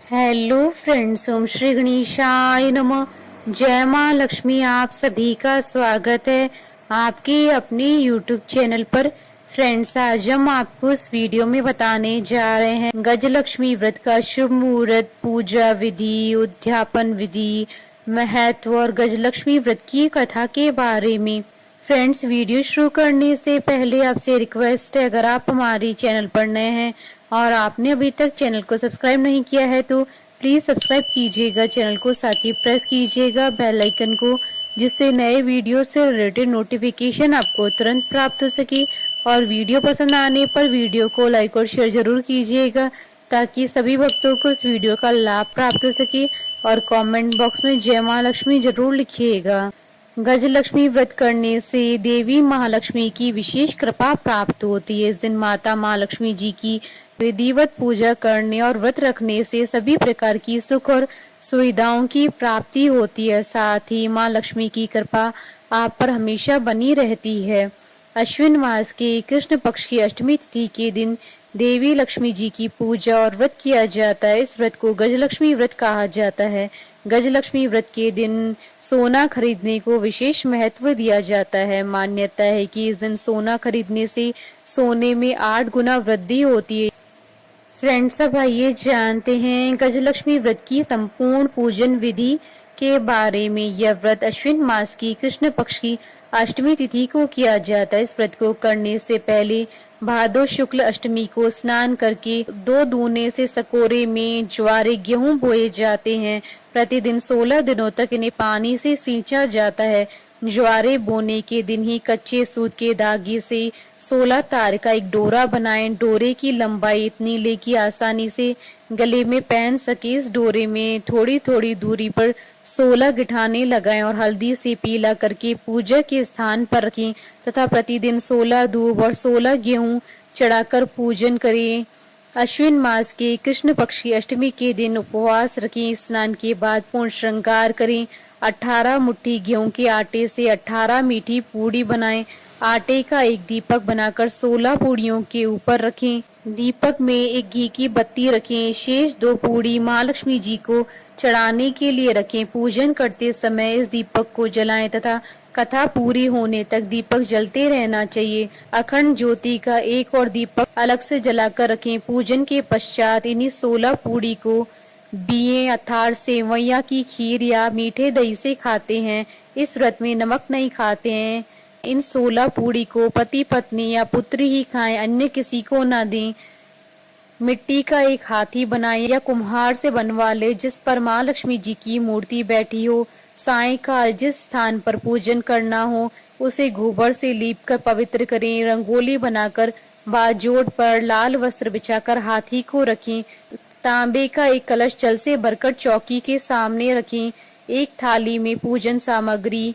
Hello friends, ओम श्री गणेशाय नमः। जय माँ लक्ष्मी। आप सभी का स्वागत है आपके अपने यूट्यूब चैनल पर। फ्रेंड्स, आज हम आपको इस वीडियो में बताने जा रहे हैं गजलक्ष्मी व्रत का शुभ मुहूर्त, पूजा विधि, उद्यापन विधि, महत्व और गजलक्ष्मी व्रत की कथा के बारे में। फ्रेंड्स, वीडियो शुरू करने से पहले आपसे रिक्वेस्ट है, अगर आप हमारी चैनल पर नए हैं और आपने अभी तक चैनल को सब्सक्राइब नहीं किया है तो प्लीज सब्सक्राइब कीजिएगा चैनल को, साथ ही प्रेस कीजिएगा बेल आइकन को, जिससे नए वीडियो से रिलेटेड नोटिफिकेशन आपको तुरंत प्राप्त हो सके। और वीडियो पसंद आने पर वीडियो को लाइक और शेयर जरूर कीजिएगा ताकि सभी भक्तों को इस वीडियो का लाभ प्राप्त हो सके। और कमेंट बॉक्स में जय माँ लक्ष्मी जरूर लिखिएगा। गजलक्ष्मी व्रत करने से देवी महालक्ष्मी की विशेष कृपा प्राप्त होती है। इस दिन माता महालक्ष्मी जी की विधिवत पूजा करने और व्रत रखने से सभी प्रकार की सुख और सुविधाओं की प्राप्ति होती है। साथ ही माँ लक्ष्मी की कृपा आप पर हमेशा बनी रहती है। अश्विन मास के कृष्ण पक्ष की अष्टमी तिथि के दिन देवी लक्ष्मी जी की पूजा और व्रत किया जाता है। इस व्रत को गजलक्ष्मी व्रत कहा जाता है। गजलक्ष्मी व्रत के दिन सोना खरीदने को विशेष महत्व दिया जाता है। मान्यता है कि इस दिन सोना खरीदने से सोने में 8 गुना वृद्धि होती है। फ्रेंड्स, अब आइए जानते हैं गजलक्ष्मी व्रत की संपूर्ण पूजन विधि के बारे में। यह व्रत अश्विन मास की कृष्ण पक्ष की अष्टमी तिथि को किया जाता है। इस व्रत को करने से पहले भादो शुक्ल अष्टमी को स्नान करके 2 दूने से सकोरे में ज्वारे गेहूं बोए जाते हैं। प्रतिदिन 16 दिनों तक इन्हें पानी से सींचा जाता है। ज्वारे बोने के दिन ही कच्चे सूत के धागे से 16 तार का एक डोरा बनाएं। डोरे की लंबाई इतनी ले कि आसानी से गले में पहन सके। इस डोरे में थोड़ी थोड़ी दूरी पर 16 गिठाने लगाएं और हल्दी से पीला करके पूजा के स्थान पर रखें तथा प्रतिदिन 16 दूब और 16 गेहूं चढ़ाकर पूजन करें। अश्विन मास के कृष्ण पक्ष की अष्टमी के दिन उपवास रखें। स्नान के बाद पूर्ण श्रृंगार करें। 18 मुट्ठी गेहूं के आटे से 18 मीठी पूड़ी बनाएं। आटे का एक दीपक बनाकर 16 पूड़ियों के ऊपर रखें। दीपक में एक घी की बत्ती रखें। शेष 2 पूड़ी महालक्ष्मी जी को चढ़ाने के लिए रखें। पूजन करते समय इस दीपक को जलाएं तथा कथा पूरी होने तक दीपक जलते रहना चाहिए। अखंड ज्योति का एक और दीपक अलग से जलाकर रखें। पूजन के पश्चात इन्हीं 16 पूड़ी को बिये अर्थात सेवैया की खीर या मीठे दही से खाते हैं। इस व्रत में नमक नहीं खाते हैं। इन 16 पूड़ी को पति पत्नी या पुत्री ही खाएं, अन्य किसी को न दें। मिट्टी का एक हाथी बनाएं या कुम्हार से बनवा ले जिस पर माँ लक्ष्मी जी की मूर्ति बैठी हो। सायंकाल जिस स्थान पर पूजन करना हो उसे गोबर से लीप कर पवित्र करें। रंगोली बनाकर बाजोड़ पर लाल वस्त्र बिछाकर हाथी को रखें। तांबे का एक कलश जल से भरकर चौकी के सामने रखें। एक थाली में पूजन सामग्री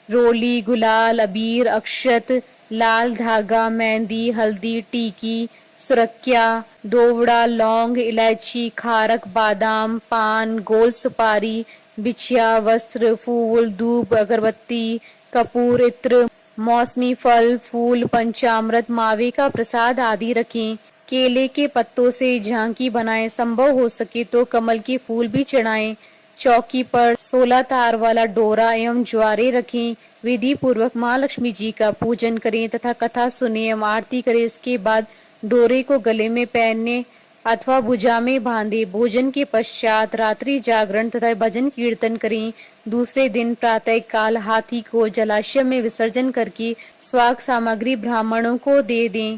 रोली, गुलाल, अबीर, अक्षत, लाल धागा, मेहंदी, हल्दी, टीकी, सुरक्या, दोवड़ा, लौंग, इलायची, खारक, बादाम, पान, गोल सुपारी, बिछिया, वस्त्र, फूल, धूप, अगरबत्ती, कपूर, इत्र, मौसमी फल, फूल, पंचामृत, मावे का प्रसाद आदि रखें। केले के पत्तों से झांकी बनाएं। संभव हो सके तो कमल के फूल भी चढ़ाएं। चौकी पर 16 तार वाला डोरा एवं ज्वारे रखें। विधि पूर्वक माँ लक्ष्मी जी का पूजन करें तथा कथा सुने एवं आरती करें। इसके बाद डोरे को गले में पहनने अथवा भुजा में बांधे। भोजन के पश्चात रात्रि जागरण तथा भजन कीर्तन करें। दूसरे दिन प्रातः काल हाथी को जलाशय में विसर्जन करके स्वाग सामग्री ब्राह्मणों को दे दें।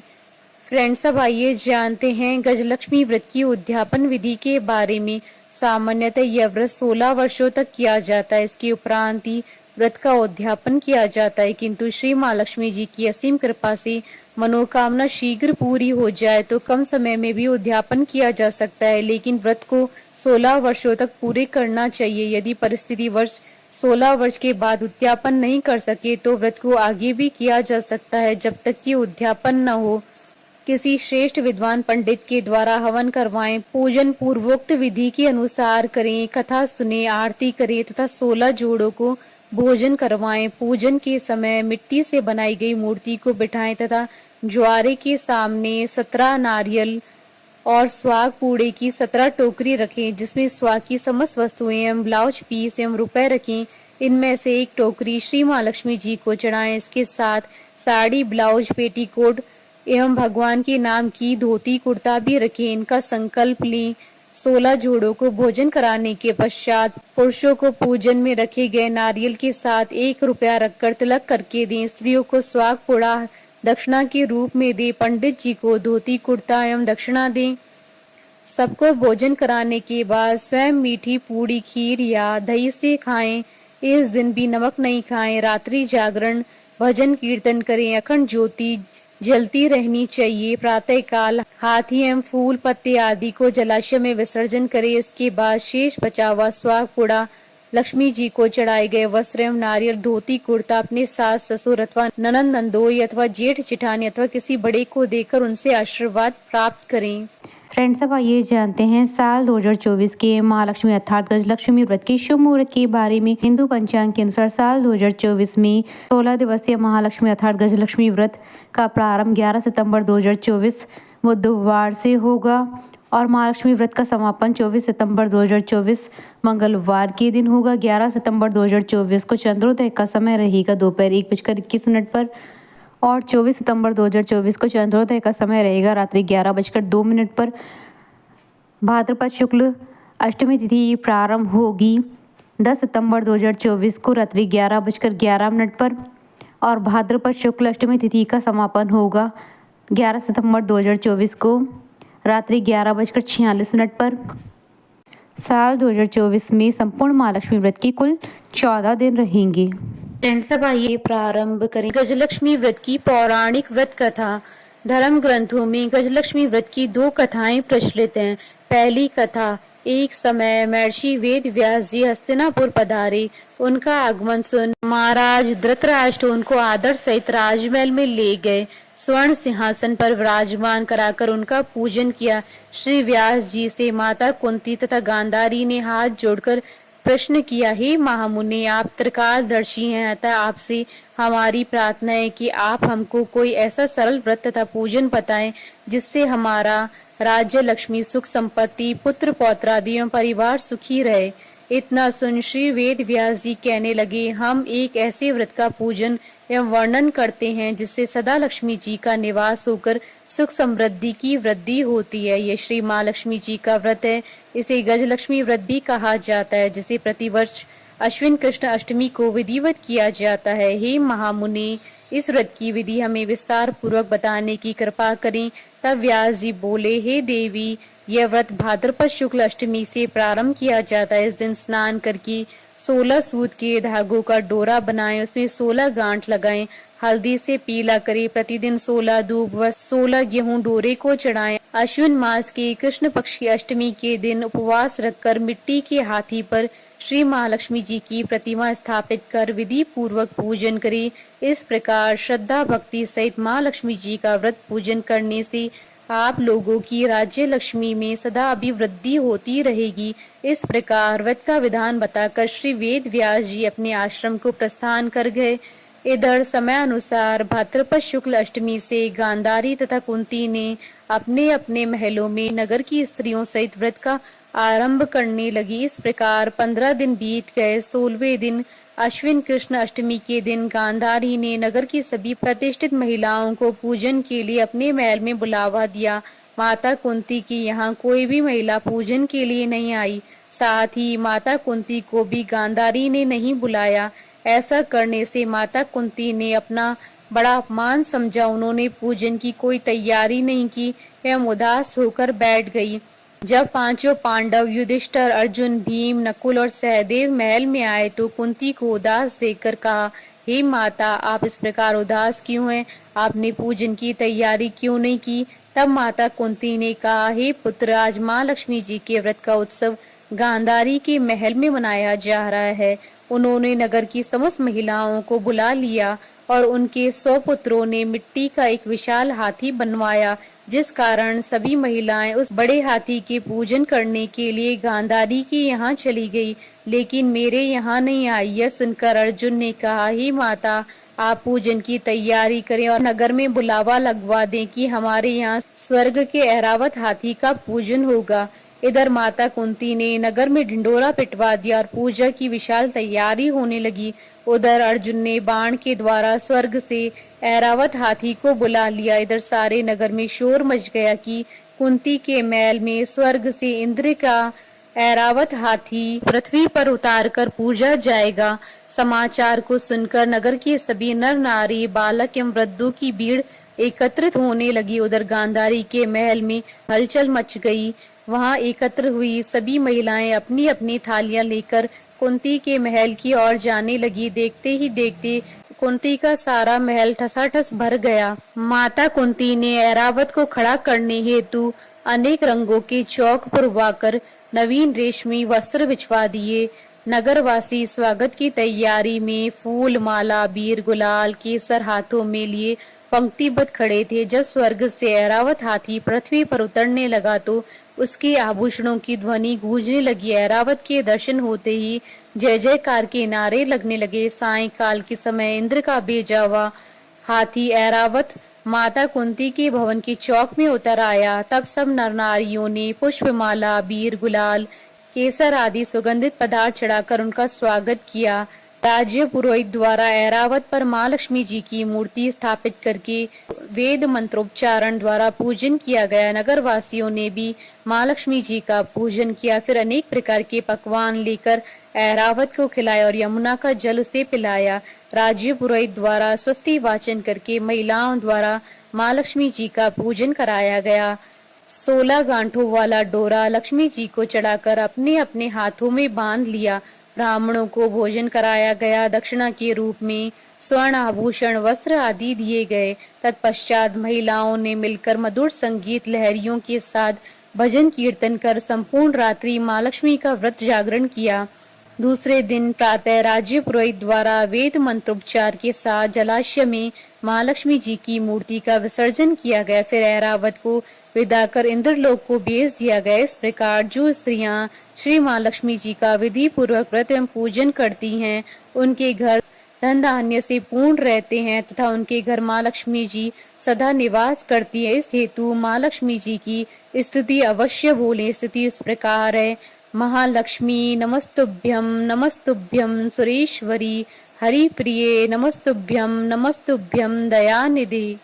फ्रेंड्स, अब आइए जानते हैं गजलक्ष्मी व्रत की उद्यापन विधि के बारे में। सामान्यतः यह व्रत 16 वर्षों तक किया जाता है। इसके उपरांत ही व्रत का उद्यापन किया जाता है, किंतु श्री माँ लक्ष्मी जी की असीम कृपा से मनोकामना शीघ्र पूरी हो जाए तो कम समय में भी उद्यापन किया जा सकता है। लेकिन व्रत को 16 वर्षों तक पूरे करना चाहिए। यदि परिस्थिति वर्ष 16 वर्ष के बाद उद्यापन नहीं कर सके तो व्रत को आगे भी किया जा सकता है जब तक कि उद्यापन न हो। किसी श्रेष्ठ विद्वान पंडित के द्वारा हवन करवाएं। पूजन पूर्वोक्त विधि के अनुसार करें। कथा सुने, आरती करें तथा 16 जोड़ों को भोजन करवाएं। पूजन के समय मिट्टी से बनाई गई मूर्ति को बिठाएं तथा ज्वारे के सामने 17 नारियल और स्वाग पूड़े की 17 टोकरी रखें, जिसमें स्वाग की समस्त वस्तुएं एवं ब्लाउज पीस एवं रुपए रखें। इनमें से एक टोकरी श्री महालक्ष्मी जी को चढ़ाएं। इसके साथ साड़ी, ब्लाउज, पेटीकोट एवं भगवान के नाम की धोती कुर्ता भी रखें। इनका संकल्प लें। 16 जोड़ों को भोजन कराने के पश्चात पुरुषों को पूजन में रखे गए नारियल के साथ 1 रुपया रखकर तिलक करके दें। स्त्रियों को स्वाग पूड़ा दक्षिणा के रूप में दे। पंडित जी को धोती कुर्ता एवं दक्षिणा दें। सबको भोजन कराने के बाद स्वयं मीठी पूड़ी, खीर या दही से खाएं। इस दिन भी नमक नहीं खाएं। रात्रि जागरण, भजन कीर्तन करें। अखंड ज्योति जलती रहनी चाहिए। प्रातः काल हाथी एवं फूल पत्ते आदि को जलाशय में विसर्जन करें। इसके बाद शेष बचा हुआ स्वाग पूड़ा लक्ष्मी जी को चढ़ाए गए वस्त्र एवं नारियल, धोती कुर्ता अपने सास ससुर अथवा ननंद नंदोई अथवा जेठ जेठानी अथवा किसी बड़े को देकर उनसे आशीर्वाद प्राप्त करें। फ्रेंड्स, अब आइए जानते हैं साल 2024 के महालक्ष्मी अर्थात गजलक्ष्मी व्रत के शुभ मुहूर्त के बारे में। हिंदू पंचांग के अनुसार साल 2024 में 16 दिवसीय महालक्ष्मी अर्थात गजलक्ष्मी व्रत का प्रारंभ 11 सितंबर 2024 बुधवार से होगा और महालक्ष्मी व्रत का समापन 24 सितंबर 2024 मंगलवार के दिन होगा। 11 सितंबर 2024 को चंद्रोदय का समय रहेगा दोपहर 1:21 पर और 24 सितंबर 2024 को चंद्रोदय का समय रहेगा रात्रि 11:02 पर। भाद्रपद शुक्ल अष्टमी तिथि प्रारंभ होगी 10 सितंबर 2024 को रात्रि 11:11 पर और भाद्रपद शुक्ल अष्टमी तिथि का समापन होगा 11 सितंबर 2024 को रात्रि 11:46 पर। साल 2024 में संपूर्ण महालक्ष्मी व्रत की कुल 14 दिन रहेंगे। फ्रेंड्स, अब आइए प्रारंभ करें गजलक्ष्मी व्रत की पौराणिक व्रत कथा। धर्म ग्रंथों में गजलक्ष्मी व्रत की 2 कथाएं प्रचलित हैं। पहली कथा, एक समय महर्षि वेद व्यास जी हस्तिनापुर पधारे। उनका आगमन सुन महाराज धृतराष्ट्र उनको आदर सहित राजमहल में ले गए। स्वर्ण सिंहासन पर विराजमान कराकर उनका पूजन किया। श्री व्यास जी से माता कुंती तथा गांधारी ने हाथ जोड़कर प्रश्न किया, हे महामुनि, आप त्रिकालदर्शी हैं, अतः आपसे हमारी प्रार्थना है कि आप हमको कोई ऐसा सरल व्रत तथा पूजन बताएं जिससे हमारा राज्य, लक्ष्मी, सुख संपत्ति, पुत्र पौत्रादि एवं परिवार सुखी रहे। इतना सुन श्री वेद व्यास जी कहने लगे, हम एक ऐसे व्रत का पूजन एवं वर्णन करते हैं जिससे सदा लक्ष्मी जी का निवास होकर सुख समृद्धि की वृद्धि होती है। यह श्री माँ लक्ष्मी जी का व्रत है। इसे गजलक्ष्मी व्रत भी कहा जाता है, जिसे प्रतिवर्ष अश्विन कृष्ण अष्टमी को विधिवत किया जाता है। हे महामुनि, इस व्रत की विधि हमें विस्तार पूर्वक बताने की कृपा करें। तब व्यास जी बोले, हे देवी, यह व्रत भाद्रपद शुक्ल अष्टमी से प्रारंभ किया जाता है। इस दिन स्नान करके 16 सूत के धागों का डोरा बनाएं, उसमें 16 गांठ लगाएं, हल्दी से पीला करें। प्रतिदिन 16 दूब व 16 गेहूं डोरे को चढ़ाएं। अश्विन मास के कृष्ण पक्ष की अष्टमी के दिन उपवास रखकर मिट्टी के हाथी पर श्री महालक्ष्मी जी की प्रतिमा स्थापित कर विधि पूर्वक पूजन करें। इस प्रकार श्रद्धा भक्ति सहित माँ लक्ष्मी जी का व्रत पूजन करने से आप लोगों की राज्य लक्ष्मी में सदा अभिवृद्धि होती रहेगी। इस प्रकार व्रत का विधान बताकर श्री वेद व्यास जी अपने आश्रम को प्रस्थान कर गए। इधर समय अनुसार भाद्रपद शुक्ल अष्टमी से गांधारी तथा कुंती ने अपने अपने महलों में नगर की स्त्रियों सहित व्रत का आरंभ करने लगी। इस प्रकार 15 दिन बीत गए। 16वें दिन अश्विन कृष्ण अष्टमी के दिन गांधारी ने नगर की सभी प्रतिष्ठित महिलाओं को पूजन के लिए अपने महल में बुलावा दिया। माता कुंती की यहाँ कोई भी महिला पूजन के लिए नहीं आई। साथ ही माता कुंती को भी गांधारी ने नहीं बुलाया। ऐसा करने से माता कुंती ने अपना बड़ा अपमान समझा। उन्होंने पूजन की कोई तैयारी नहीं की एवं उदास होकर बैठ गई। जब 5 पांडव युधिष्ठिर, अर्जुन, भीम, नकुल और सहदेव महल में आए तो कुंती को उदास देखकर कहा, हे माता, आप इस प्रकार उदास क्यों हैं? आपने पूजन की तैयारी क्यों नहीं की? तब माता कुंती ने कहा, हे पुत्र, आज माँ लक्ष्मी जी के व्रत का उत्सव गांधारी के महल में मनाया जा रहा है। उन्होंने नगर की समस्त महिलाओं को बुला लिया और उनके 100 पुत्रों ने मिट्टी का एक विशाल हाथी बनवाया, जिस कारण सभी महिलाएं उस बड़े हाथी के पूजन करने के लिए गांधारी के यहाँ चली गई, लेकिन मेरे यहाँ नहीं आई। यह सुनकर अर्जुन ने कहा, हे माता, आप पूजन की तैयारी करें और नगर में बुलावा लगवा दें कि हमारे यहाँ स्वर्ग के ऐरावत हाथी का पूजन होगा। इधर माता कुंती ने नगर में ढिंडोरा पिटवा दिया और पूजा की विशाल तैयारी होने लगी। उधर अर्जुन ने बाण के द्वारा स्वर्ग से ऐरावत हाथी को बुला लिया। इधर सारे नगर में शोर मच गया कि कुंती के महल में स्वर्ग से इंद्र का ऐरावत हाथी पृथ्वी पर उतारकर पूजा जाएगा। समाचार को सुनकर नगर के सभी नर नारी, बालक एवं वृद्धों की भीड़ एकत्रित होने लगी। उधर गांधारी के महल में हलचल मच गई। वहां एकत्र हुई सभी महिलाएं अपनी अपनी थालियां लेकर कुंती के महल की ओर जाने लगी। देखते ही देखते कुंती का सारा महल ठसाठस भर गया। माता कुंती ने ऐरावत को खड़ा करने हेतु अनेक रंगों के चौक पुरवाकर नवीन रेशमी वस्त्र बिछवा दिए। नगरवासी स्वागत की तैयारी में फूल, माला, बीर, गुलाल, केसर हाथों में लिए पंक्तिबद्ध खड़े थे। जब स्वर्ग से ऐरावत हाथी पृथ्वी पर उतरने लगा तो उसके आभूषणों की ध्वनि गूंजने लगी। ऐरावत के दर्शन होते ही जय जयकार के नारे लगने लगे। सायंकाल के समय इंद्र का भेजा हुआ हाथी ऐरावत माता कुंती के भवन के चौक में उतर आया। तब सब नर नारियों ने पुष्पमाला, बीर, गुलाल, केसर आदि सुगंधित पदार्थ चढ़ाकर उनका स्वागत किया। राज्य पुरोहित द्वारा ऐरावत पर माँ लक्ष्मी जी की मूर्ति स्थापित करके वेद मंत्रोच्चारण द्वारा पूजन किया गया। नगर वासियों ने भी माँ लक्ष्मी जी का पूजन किया। फिर अनेक प्रकार के पकवान लेकर ऐरावत को खिलाया और यमुना का जल उसे पिलाया। राज्य पुरोहित द्वारा स्वस्ति वाचन करके महिलाओं द्वारा माँ लक्ष्मी जी का पूजन कराया गया। 16 गांठों वाला डोरा लक्ष्मी जी को चढ़ाकर अपने अपने हाथों में बांध लिया। ब्राह्मणों को भोजन कराया गया। दक्षिणा के रूप में स्वर्ण आभूषण, वस्त्र आदि दिए गए। तत्पश्चात महिलाओं ने मिलकर मधुर संगीत लहरियों के साथ भजन कीर्तन कर संपूर्ण रात्रि माँ लक्ष्मी का व्रत जागरण किया। दूसरे दिन प्रातः राज्य पुरोहित द्वारा वेद मंत्रोच्चार के साथ जलाशय में माँ लक्ष्मी जी की मूर्ति का विसर्जन किया गया। फिर ऐरावत को विदा कर इंद्रलोक को भेज दिया गया। इस प्रकार जो स्त्रियां श्री माँ लक्ष्मी जी का विधि पूर्वक व्रत एवं पूजन करती हैं, उनके घर धन धान्य से पूर्ण रहते हैं तथा उनके घर माँ लक्ष्मी जी सदा निवास करती है। इस हेतु माँ लक्ष्मी जी की स्तुति अवश्य बोले। स्तुति इस प्रकार है, महालक्ष्मी नमस्तुभ्यं नमस्तुभ्यं सुरेश्वरी हरिप्रिये नमस्तुभ्यं नमस्तुभ्यं दयानिधि।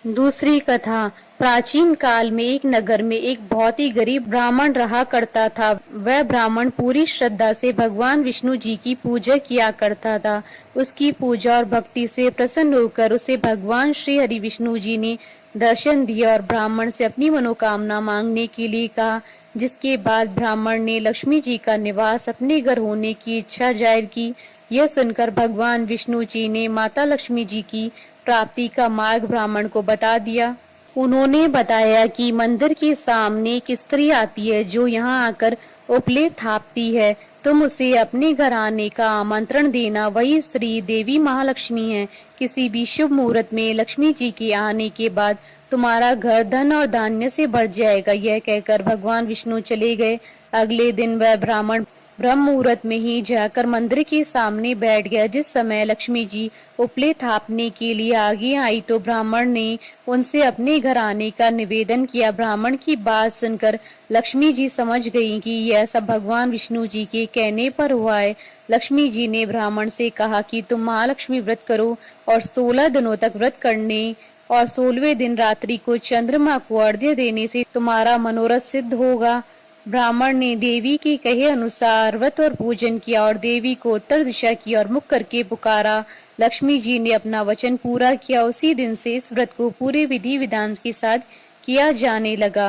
दूसरी कथा। प्राचीन काल में एक नगर में एक बहुत ही गरीब ब्राह्मण रहा करता था। वह ब्राह्मण पूरी श्रद्धा से भगवान विष्णु जी की पूजा किया करता था। उसकी पूजा और भक्ति से प्रसन्न होकर उसे भगवान श्री हरि विष्णु जी ने दर्शन दिया और ब्राह्मण से अपनी मनोकामना मांगने के लिए कहा, जिसके बाद ब्राह्मण ने लक्ष्मी जी का निवास अपने घर होने की इच्छा जाहिर की। यह सुनकर भगवान विष्णु जी ने माता लक्ष्मी जी की प्राप्ति का मार्ग ब्राह्मण को बता दिया। उन्होंने बताया कि मंदिर के सामने एक स्त्री आती है जो यहाँ आकर उपलेप थापती है। तुम उसे अपने घर आने का आमंत्रण देना। वही स्त्री देवी महालक्ष्मी है। किसी भी शुभ मुहूर्त में लक्ष्मी जी के आने के बाद तुम्हारा घर धन और धान्य से भर जाएगा। यह कहकर भगवान विष्णु चले गए। अगले दिन वह ब्राह्मण ब्रह्म मुहूर्त में ही जाकर मंदिर के सामने बैठ गया। जिस समय लक्ष्मी जी उपले थापने के लिए आगे आई तो ब्राह्मण ने उनसे अपने घर आने का निवेदन किया। ब्राह्मण की बात सुनकर लक्ष्मी जी समझ गई कि यह सब भगवान विष्णु जी के कहने पर हुआ है। लक्ष्मी जी ने ब्राह्मण से कहा कि तुम महालक्ष्मी व्रत करो और 16 दिनों तक व्रत करने और 16वें दिन रात्रि को चंद्रमा को अर्घ्य देने से तुम्हारा मनोरथ सिद्ध होगा। ब्राह्मण ने देवी के कहे अनुसार व्रत और पूजन किया और देवी को उत्तर दिशा की ओर मुख करके पुकारा। लक्ष्मी जी ने अपना वचन पूरा किया। उसी दिन से इस व्रत को पूरे विधि विधान के साथ किया जाने लगा।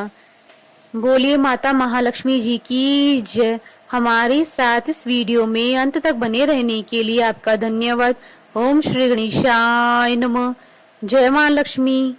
बोलिए माता महालक्ष्मी जी की जय। हमारे साथ इस वीडियो में अंत तक बने रहने के लिए आपका धन्यवाद। ओम श्री गणेशाय नमः। जय मां लक्ष्मी।